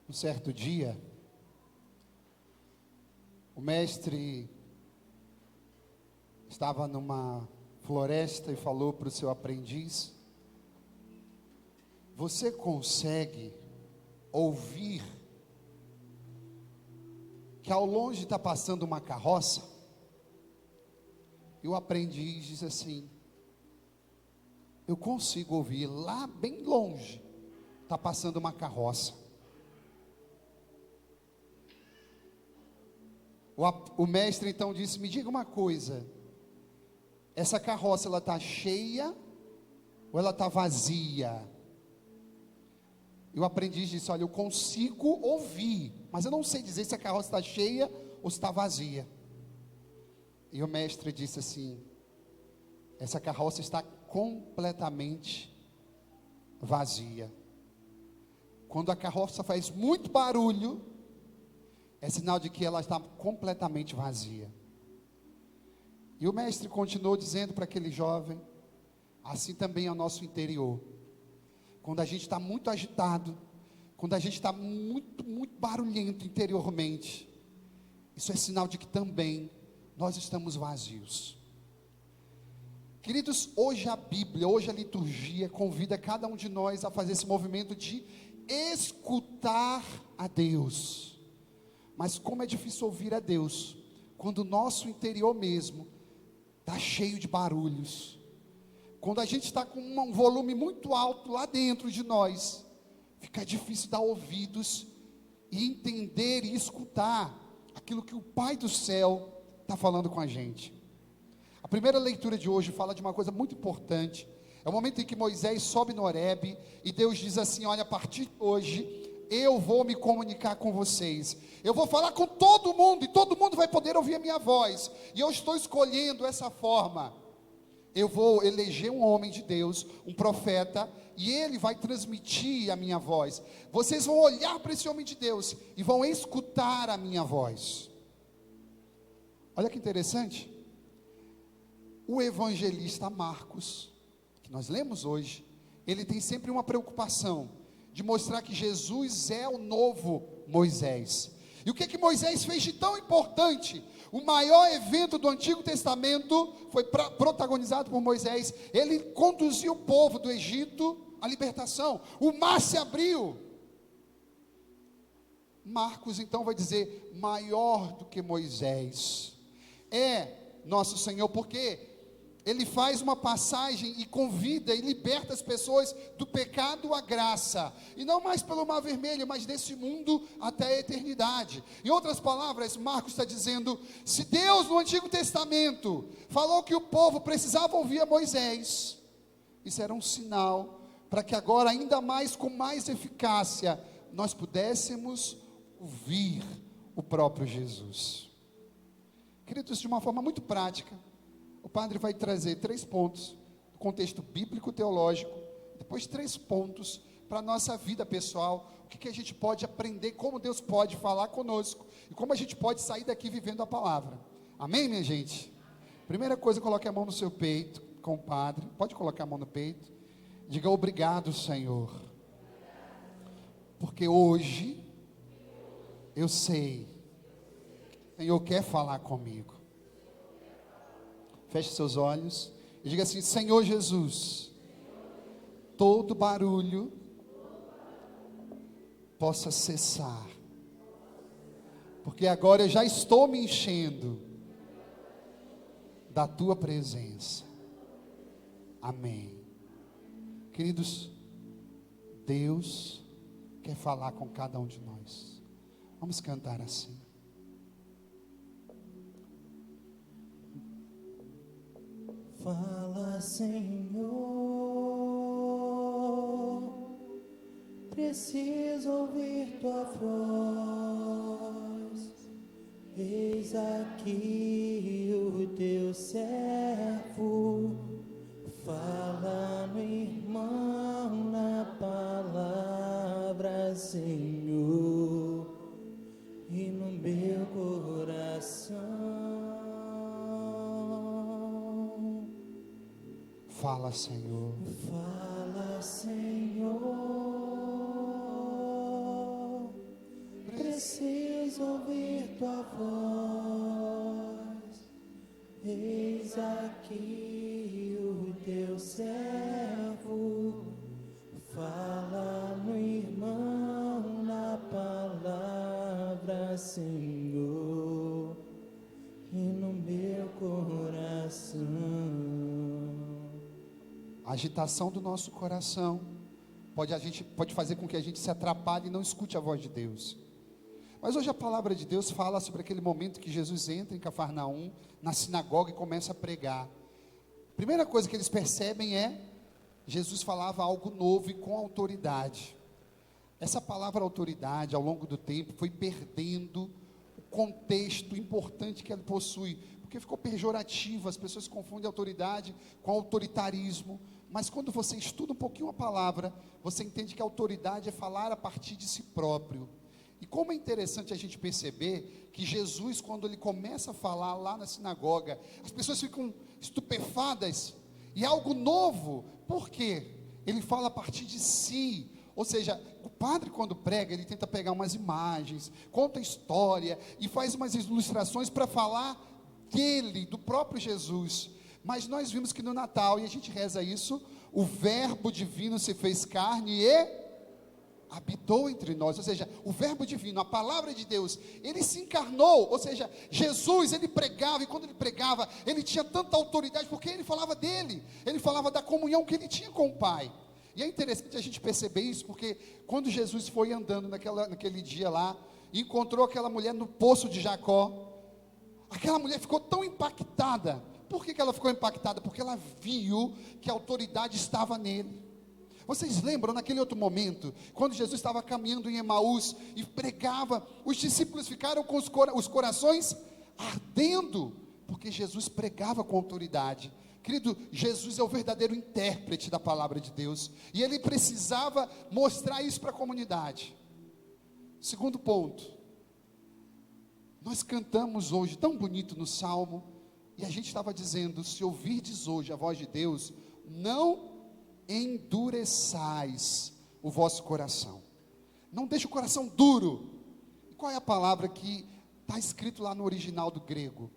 Um certo dia, o mestre estava numa floresta e falou para o seu aprendiz: você consegue ouvir que ao longe está passando uma carroça? E o aprendiz diz assim: eu consigo ouvir, lá bem longe está passando uma carroça. O mestre então disse: me diga uma coisa, essa carroça ela está cheia ou ela está vazia? E o aprendiz disse: olha, eu consigo ouvir, mas eu não sei dizer se a carroça está cheia ou se está vazia. E o mestre disse assim: essa carroça está completamente vazia. Quando a carroça faz muito barulho, é sinal de que ela está completamente vazia. E o mestre continuou dizendo para aquele jovem: assim também é o nosso interior. Quando a gente está muito agitado, quando a gente está muito barulhento interiormente, isso é sinal de que também nós estamos vazios. Queridos, hoje a Bíblia, hoje a liturgia convida cada um de nós a fazer esse movimento de escutar a Deus. Mas como é difícil ouvir a Deus quando o nosso interior mesmo está cheio de barulhos. Quando a gente está com um volume muito alto lá dentro de nós, fica difícil dar ouvidos e entender e escutar aquilo que o Pai do céu está falando com a gente. A primeira leitura de hoje fala de uma coisa muito importante. É o momento em que Moisés sobe no Horebe e Deus diz assim: olha, a partir de hoje eu vou me comunicar com vocês, eu vou falar com todo mundo, e todo mundo vai poder ouvir a minha voz, e eu estou escolhendo essa forma. Eu vou eleger um homem de Deus, um profeta, e ele vai transmitir a minha voz. Vocês vão olhar para esse homem de Deus e vão escutar a minha voz. Olha que interessante. O evangelista Marcos, que nós lemos hoje, ele tem sempre uma preocupação de mostrar que Jesus é o novo Moisés. E o que Moisés fez de tão importante? O maior evento do Antigo Testamento foi protagonizado por Moisés. Ele conduziu o povo do Egito à libertação. O mar se abriu. Marcos então vai dizer: maior do que Moisés é nosso Senhor, porque ele faz uma passagem e convida e liberta as pessoas do pecado à graça, e não mais pelo mar vermelho, mas desse mundo até a eternidade. Em outras palavras, Marcos está dizendo: se Deus no Antigo Testamento falou que o povo precisava ouvir a Moisés, isso era um sinal para que agora, ainda mais, com mais eficácia, nós pudéssemos ouvir o próprio Jesus. Queridos, de uma forma muito prática, o padre vai trazer 3 pontos do contexto bíblico teológico, depois 3 pontos para a nossa vida pessoal, o que a gente pode aprender, como Deus pode falar conosco, e como a gente pode sair daqui vivendo a palavra. Amém, minha gente? Primeira coisa, coloque a mão no seu peito, com o padre, pode colocar a mão no peito, diga: obrigado, Senhor, porque hoje eu sei que o Senhor quer falar comigo. Feche seus olhos e diga assim: Senhor Jesus, todo barulho possa cessar, porque agora eu já estou me enchendo da tua presença. Amém. Queridos, Deus quer falar com cada um de nós. Vamos cantar assim. Fala, Senhor, preciso ouvir tua voz. Eis aqui o teu servo, fala no irmão na palavra, Senhor, e no meu coração. Fala, Senhor. Fala, Senhor, preciso ouvir tua voz. Eis aqui o teu servo, fala no irmão na palavra, Senhor, e no meu coração. A agitação do nosso coração pode fazer com que a gente se atrapalhe e não escute a voz de Deus. Mas hoje a palavra de Deus fala sobre aquele momento que Jesus entra em Cafarnaum, na sinagoga, e começa a pregar. Primeira coisa que eles percebem é, Jesus falava algo novo e com autoridade. Essa palavra autoridade, ao longo do tempo, foi perdendo o contexto importante que ela possui, porque ficou pejorativo, as pessoas confundem autoridade com autoritarismo. Mas quando você estuda um pouquinho a palavra, você entende que a autoridade é falar a partir de si próprio. E como é interessante a gente perceber que Jesus, quando ele começa a falar lá na sinagoga, as pessoas ficam estupefadas, e é algo novo. Por quê? Ele fala a partir de si. Ou seja, o padre, quando prega, ele tenta pegar umas imagens, conta história e faz umas ilustrações para falar dele, do próprio Jesus. Mas nós vimos que no Natal, e a gente reza isso, o verbo divino se fez carne e habitou entre nós. Ou seja, o verbo divino, a palavra de Deus, ele se encarnou. Ou seja, Jesus, ele pregava, e quando ele pregava, ele tinha tanta autoridade, porque ele falava dele, ele falava da comunhão que ele tinha com o Pai. E é interessante a gente perceber isso, porque quando Jesus foi andando naquele dia lá, e encontrou aquela mulher no poço de Jacó, aquela mulher ficou tão impactada. Por que ela ficou impactada? Porque ela viu que a autoridade estava nele. Vocês lembram naquele outro momento, quando Jesus estava caminhando em Emaús e pregava, os discípulos ficaram com os corações ardendo, porque Jesus pregava com autoridade. Querido, Jesus é o verdadeiro intérprete da palavra de Deus, e ele precisava mostrar isso para a comunidade. Segundo ponto, nós cantamos hoje tão bonito no Salmo, e a gente estava dizendo, se ouvirdes hoje a voz de Deus, não endureçais o vosso coração, não deixe o coração duro. E qual é a palavra que está escrito lá no original do grego?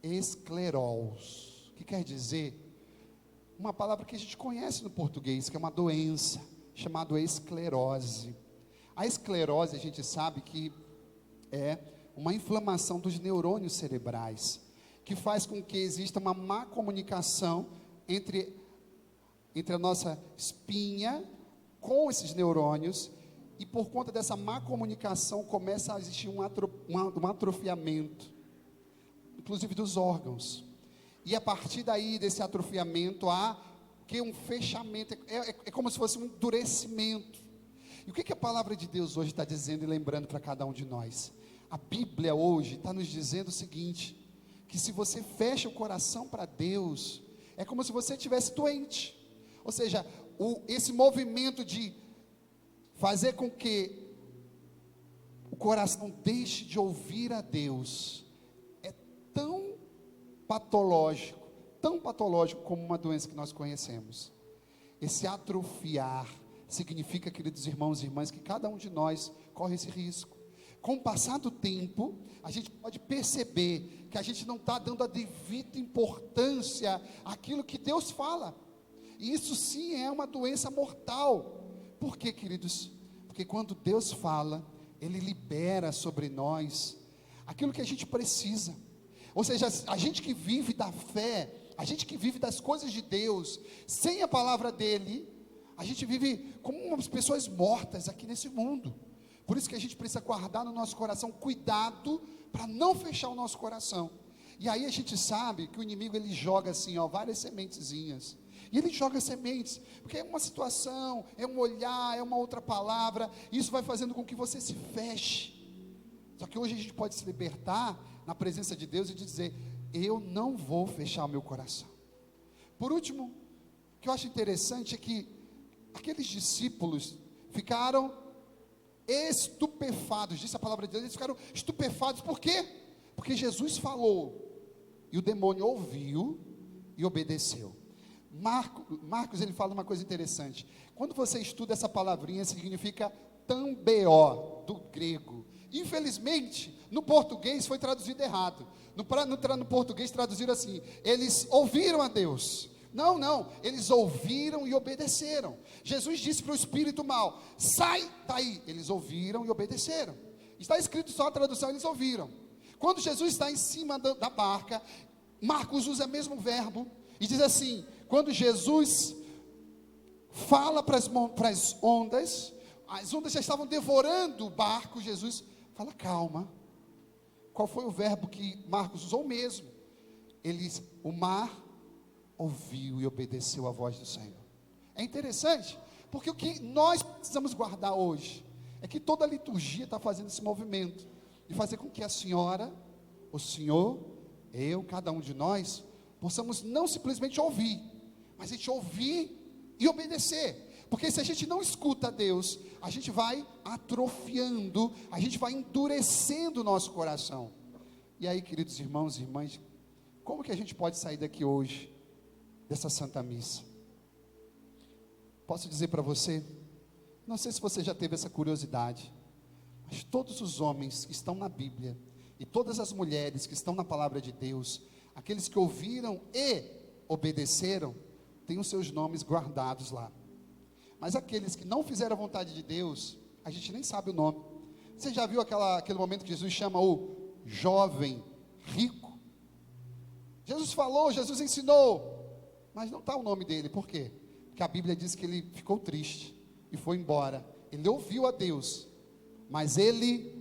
Escleros, que quer dizer, uma palavra que a gente conhece no português, que é uma doença, chamada esclerose. A esclerose, a gente sabe que é uma inflamação dos neurônios cerebrais, que faz com que exista uma má comunicação entre a nossa espinha com esses neurônios, e por conta dessa má comunicação começa a existir um atrofiamento, inclusive dos órgãos, e a partir daí desse atrofiamento há que um fechamento, é como se fosse um endurecimento. E o que a palavra de Deus hoje está dizendo e lembrando para cada um de nós? A Bíblia hoje está nos dizendo o seguinte, que se você fecha o coração para Deus, é como se você estivesse doente. Ou seja, esse movimento de fazer com que o coração deixe de ouvir a Deus, é tão patológico como uma doença que nós conhecemos. Esse atrofiar significa, queridos irmãos e irmãs, que cada um de nós corre esse risco. Com o passar do tempo, a gente pode perceber que a gente não está dando a devida importância àquilo que Deus fala. E isso sim é uma doença mortal. Por quê, queridos? Porque quando Deus fala, Ele libera sobre nós aquilo que a gente precisa. Ou seja, a gente que vive da fé, a gente que vive das coisas de Deus, sem a palavra dEle, a gente vive como umas pessoas mortas aqui nesse mundo. Por isso que a gente precisa guardar no nosso coração cuidado para não fechar o nosso coração. E aí a gente sabe que o inimigo, ele joga assim, várias sementezinhas. E ele joga sementes, porque é uma situação, é um olhar, é uma outra palavra. Isso vai fazendo com que você se feche. Só que hoje a gente pode se libertar na presença de Deus e dizer, eu não vou fechar o meu coração. Por último, o que eu acho interessante é que aqueles discípulos ficaram estupefados, disse a palavra de Deus, eles ficaram estupefados. Por quê? Porque Jesus falou, e o demônio ouviu e obedeceu. Marcos, ele fala uma coisa interessante, quando você estuda essa palavrinha, significa também, do grego, Infelizmente, no português foi traduzido errado. No português traduziram assim: eles ouviram a Deus. Não, eles ouviram e obedeceram. Jesus disse para o espírito mau: sai daí. Eles ouviram e obedeceram. Está escrito só a tradução, eles ouviram. Quando Jesus está em cima da barca, Marcos usa o mesmo verbo e diz assim: quando Jesus fala para as ondas já estavam devorando o barco, Jesus fala: calma. Qual foi o verbo que Marcos usou? O mesmo. O mar ouviu e obedeceu a voz do Senhor. É interessante, porque o que nós precisamos guardar hoje é que toda a liturgia está fazendo esse movimento de fazer com que a senhora, o senhor, eu, cada um de nós, possamos não simplesmente ouvir, mas a gente ouvir e obedecer. Porque se a gente não escuta a Deus, a gente vai atrofiando, a gente vai endurecendo o nosso coração. E aí, queridos irmãos e irmãs, como que a gente pode sair daqui hoje, dessa Santa Missa? Posso dizer para você, não sei se você já teve essa curiosidade, mas todos os homens que estão na Bíblia, e todas as mulheres que estão na palavra de Deus, aqueles que ouviram e obedeceram, têm os seus nomes guardados lá. Mas aqueles que não fizeram a vontade de Deus, a gente nem sabe o nome. Você já viu aquele momento que Jesus chama o jovem rico? Jesus falou, Jesus ensinou, mas não está o nome dele. Por quê? Porque a Bíblia diz que ele ficou triste e foi embora. Ele ouviu a Deus, mas ele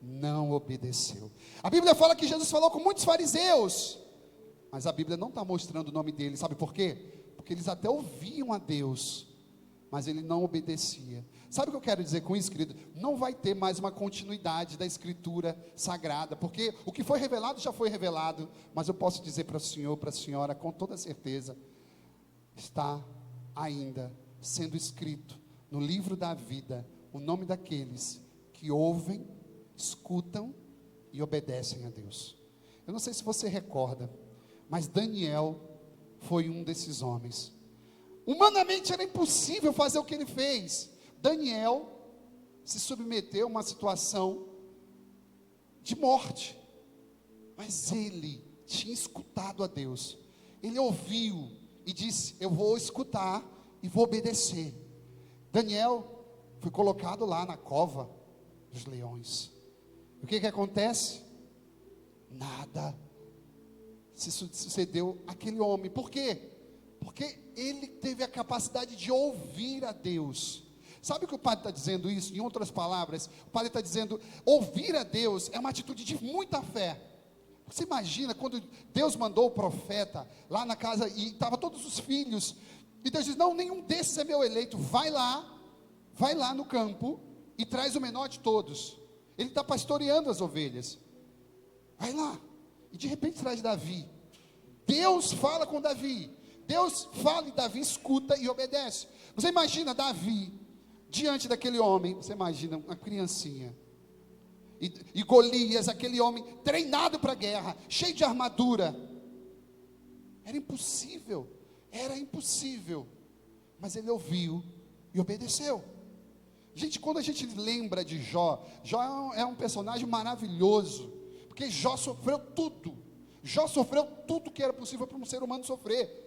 não obedeceu. A Bíblia fala que Jesus falou com muitos fariseus, mas a Bíblia não está mostrando o nome dele. Sabe por quê? Porque eles até ouviam a Deus, mas ele não obedecia. Sabe o que eu quero dizer com isso, querido? Não vai ter mais uma continuidade da Escritura Sagrada, porque o que foi revelado já foi revelado, mas eu posso dizer para o senhor, para a senhora, com toda certeza, está ainda sendo escrito no livro da vida o nome daqueles que ouvem, escutam e obedecem a Deus. Eu não sei se você recorda, mas Daniel foi um desses homens. Humanamente era impossível fazer o que ele fez. Daniel se submeteu a uma situação de morte, mas ele tinha escutado a Deus. Ele ouviu e disse: eu vou escutar e vou obedecer. Daniel foi colocado lá na cova dos leões. E o que acontece? Nada se sucedeu àquele homem. Por quê? Porque ele teve a capacidade de ouvir a Deus. Sabe o que o padre está dizendo isso? Em outras palavras, o padre está dizendo: ouvir a Deus é uma atitude de muita fé. Você imagina quando Deus mandou o profeta lá na casa, e estavam todos os filhos, e Deus diz: não, nenhum desses é meu eleito. Vai lá no campo e traz o menor de todos. Ele está pastoreando as ovelhas. Vai lá, e de repente traz Davi. Deus fala com Davi. Deus fala e Davi escuta e obedece. Você imagina Davi diante daquele homem. Você imagina uma criancinha e Golias, aquele homem treinado para a guerra, cheio de armadura. Era impossível, mas ele ouviu e obedeceu. Gente, quando a gente lembra de Jó é um personagem maravilhoso, porque Jó sofreu tudo que era possível para um ser humano sofrer.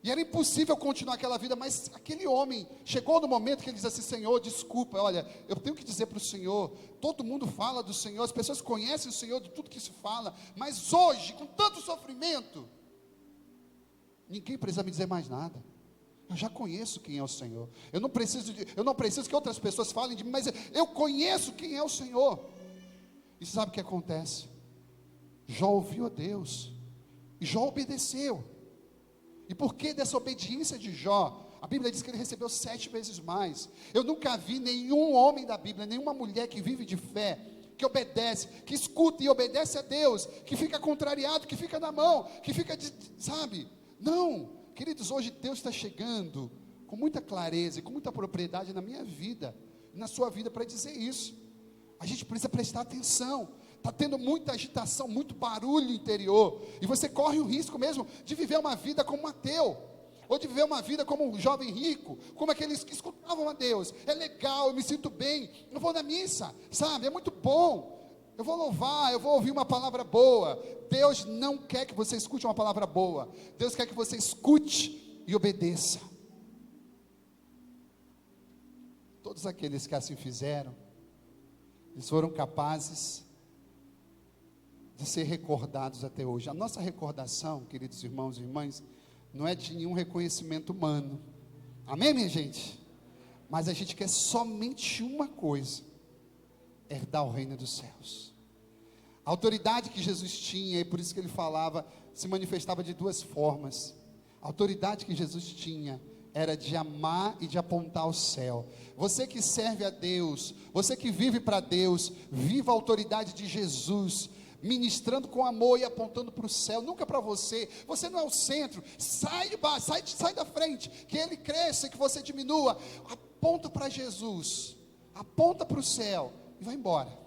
E era impossível continuar aquela vida, mas aquele homem chegou no momento que ele diz assim: Senhor, desculpa, olha, eu tenho que dizer para o Senhor, todo mundo fala do Senhor, as pessoas conhecem o Senhor de tudo que se fala, mas hoje, com tanto sofrimento, ninguém precisa me dizer mais nada. Eu já conheço quem é o Senhor. Eu não preciso que outras pessoas falem de mim, mas eu conheço quem é o Senhor. E sabe o que acontece? Jó ouviu a Deus, e Jó obedeceu. E por que dessa obediência de Jó? A Bíblia diz que ele recebeu 7 vezes mais. Eu nunca vi nenhum homem da Bíblia, nenhuma mulher que vive de fé, que obedece, que escuta e obedece a Deus, que fica contrariado, que fica na mão, que fica, sabe? Não, queridos, hoje Deus está chegando com muita clareza e com muita propriedade na minha vida, na sua vida, para dizer isso. A gente precisa prestar atenção. Está tendo muita agitação, muito barulho interior, e você corre o risco mesmo de viver uma vida como um ateu. ou de viver uma vida como um jovem rico, como aqueles que escutavam a Deus. É legal, eu me sinto bem, eu vou na missa, sabe, é muito bom, eu vou louvar, eu vou ouvir uma palavra boa. Deus não quer que você escute uma palavra boa, Deus quer que você escute e obedeça. Todos aqueles que assim fizeram, eles foram capazes de ser recordados até hoje. A nossa recordação, queridos irmãos e irmãs, não é de nenhum reconhecimento humano, amém, minha gente? Mas a gente quer somente uma coisa: herdar o reino dos céus. A autoridade que Jesus tinha, e por isso que ele falava, se manifestava de duas formas. A autoridade que Jesus tinha era de amar e de apontar ao céu. Você que serve a Deus, você que vive para Deus, viva a autoridade de Jesus, ministrando com amor e apontando para o céu, nunca para você. Você não é o centro, sai de baixo, sai da frente, que ele cresça, que você diminua. Aponta para Jesus, aponta para o céu e vai embora.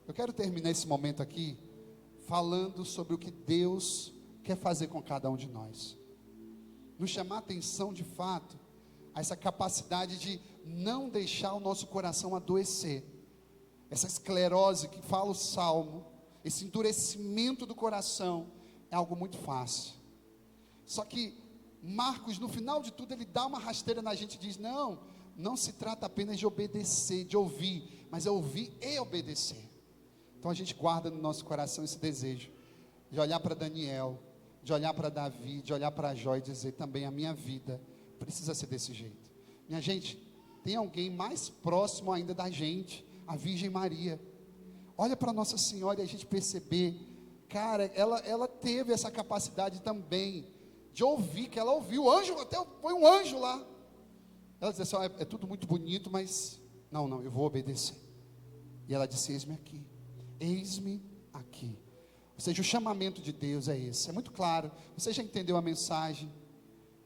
Eu quero terminar esse momento aqui falando sobre o que Deus quer fazer com cada um de nós. Nos chamar atenção de fato a essa capacidade de não deixar o nosso coração adoecer. Essa esclerose que fala o Salmo, esse endurecimento do coração é algo muito fácil. Só que Marcos, no final de tudo, ele dá uma rasteira na gente e diz: não se trata apenas de obedecer, de ouvir, mas é ouvir e obedecer. Então a gente guarda no nosso coração esse desejo de olhar para Daniel, de olhar para Davi, de olhar para Jó e dizer também: a minha vida precisa ser desse jeito. Minha gente, tem alguém mais próximo ainda da gente, a Virgem Maria. Olha para Nossa Senhora e a gente perceber, cara, ela teve essa capacidade também de ouvir, que ela ouviu, o anjo, até foi um anjo lá. Ela disse assim: é tudo muito bonito, mas não, eu vou obedecer. E ela disse: eis-me aqui. Ou seja, o chamamento de Deus é esse, é muito claro, você já entendeu a mensagem,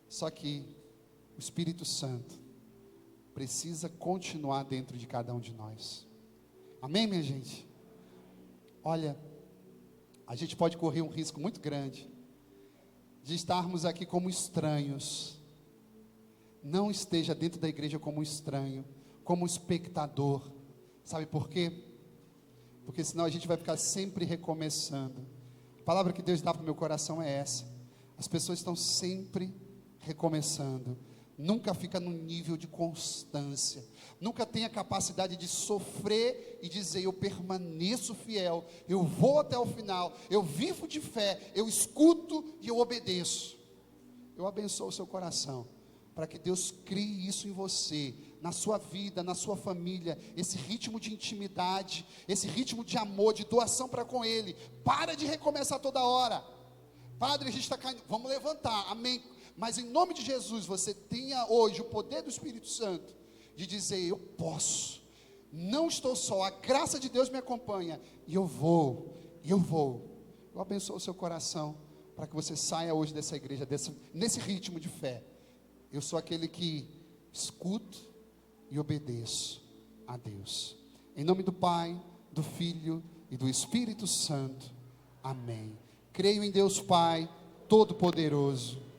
só que o Espírito Santo precisa continuar dentro de cada um de nós, amém, minha gente? Olha, a gente pode correr um risco muito grande, de estarmos aqui como estranhos. Não esteja dentro da igreja como um estranho, como um espectador, sabe por quê? Porque senão a gente vai ficar sempre recomeçando. A palavra que Deus dá para o meu coração é essa: as pessoas estão sempre recomeçando, nunca fica num nível de constância, nunca tem a capacidade de sofrer e dizer: eu permaneço fiel, eu vou até o final, eu vivo de fé, eu escuto e eu obedeço. Eu abençoo o seu coração, para que Deus crie isso em você, na sua vida, na sua família, esse ritmo de intimidade, esse ritmo de amor, de doação para com Ele. Para de recomeçar toda hora. Padre, a gente está caindo, vamos levantar, amém. Mas em nome de Jesus, você tenha hoje o poder do Espírito Santo, de dizer: eu posso, não estou só, a graça de Deus me acompanha, e eu vou. Eu abençoo o seu coração, para que você saia hoje dessa igreja, nesse ritmo de fé. Eu sou aquele que escuto e obedeço a Deus. Em nome do Pai, do Filho e do Espírito Santo. Amém. Creio em Deus Pai Todo-Poderoso,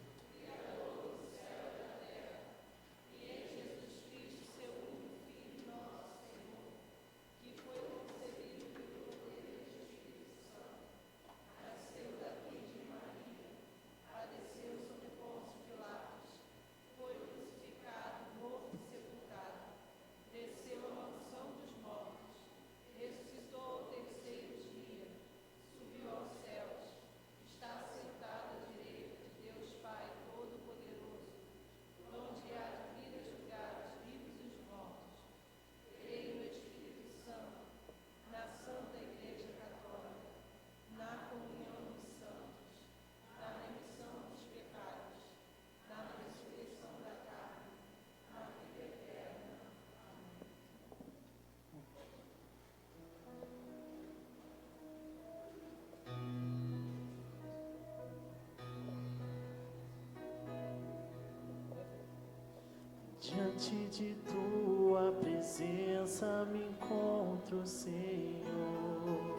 diante de tua presença me encontro, Senhor,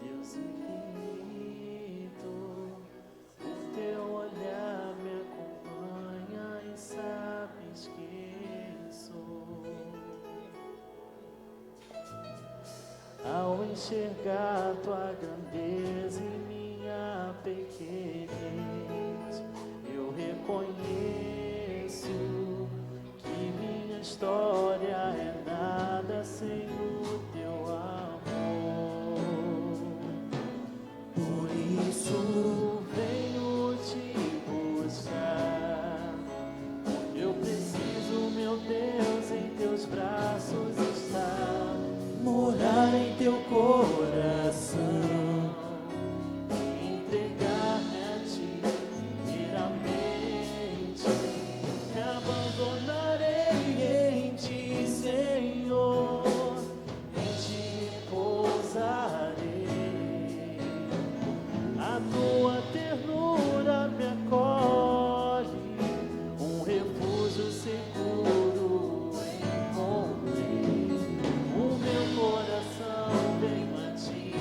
Deus infinito, o teu olhar me acompanha. enxergar tua grandeza em minha pequenez, eu reconheço que minha história é nada sem o teu amor. Por isso venho te buscar. Eu preciso, meu Deus, em teus braços estar, morar em teu coração, entregar-me a ti inteiramente. Me abandonarei em ti, Senhor, em ti repousarei. A tua ternura me acolhe, um refúgio seguro encontrei. O meu coração vem a ti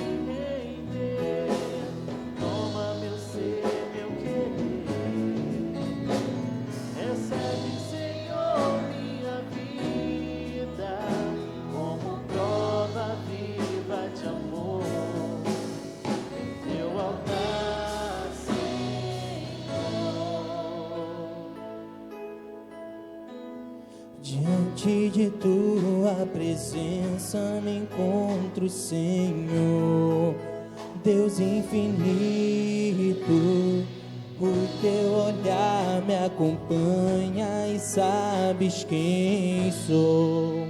render. Toma meu ser, meu querer. Recebe, Senhor, minha vida como prova viva de amor. Teu altar, Senhor. Diante de tua presença me encontro, Senhor, Deus infinito. O teu olhar me acompanha e sabes quem sou.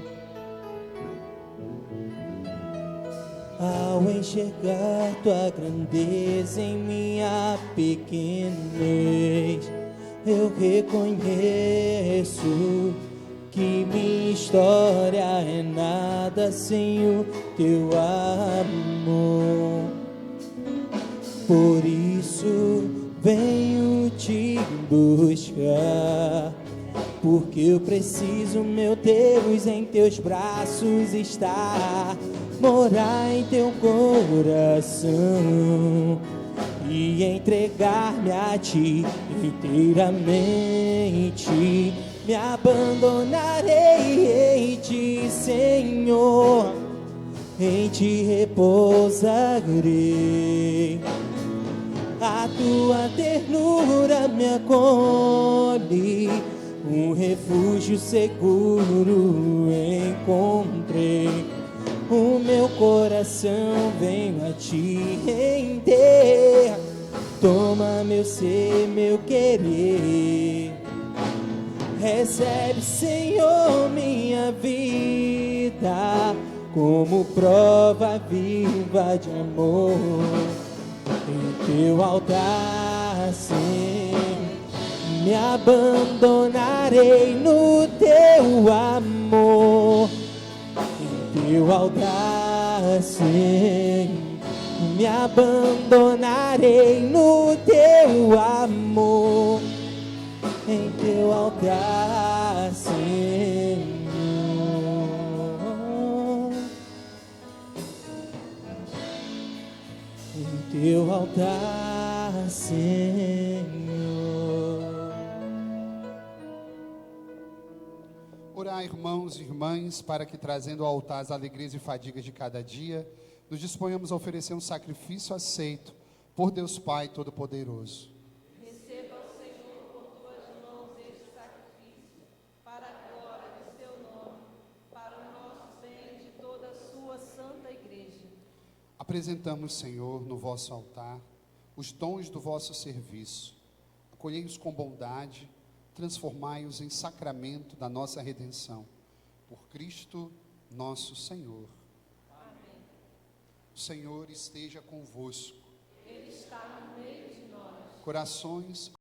Ao enxergar tua grandeza em minha pequenez, eu reconheço que minha história é nada sem o teu amor. Por isso venho te buscar, porque eu preciso, meu Deus, em teus braços estar, morar em teu coração e entregar-me a ti inteiramente. Me abandonarei em ti, Senhor, em ti repousarei. A tua ternura me acolhe, um refúgio seguro encontrei. O meu coração vem a ti render. Toma meu ser, meu querer. Recebe, Senhor, minha vida como prova viva de amor. Em teu altar, Senhor, me abandonarei no teu amor. Em teu altar, Senhor, me abandonarei no teu amor. Em teu altar, Senhor. Em teu altar, Senhor. Orar, irmãos e irmãs, para que, trazendo ao altar as alegrias e fadigas de cada dia, nos disponhamos a oferecer um sacrifício aceito por Deus Pai Todo-Poderoso. Receba, Senhor, por tuas mãos este sacrifício, para a glória do teu nome, para o nosso bem e de toda a sua santa igreja. Apresentamos, Senhor, no vosso altar, os dons do vosso serviço. Acolhei-os com bondade, transformai-os em sacramento da nossa redenção. Por Cristo nosso Senhor. Amém. O Senhor esteja convosco. Ele está no meio de nós. Corações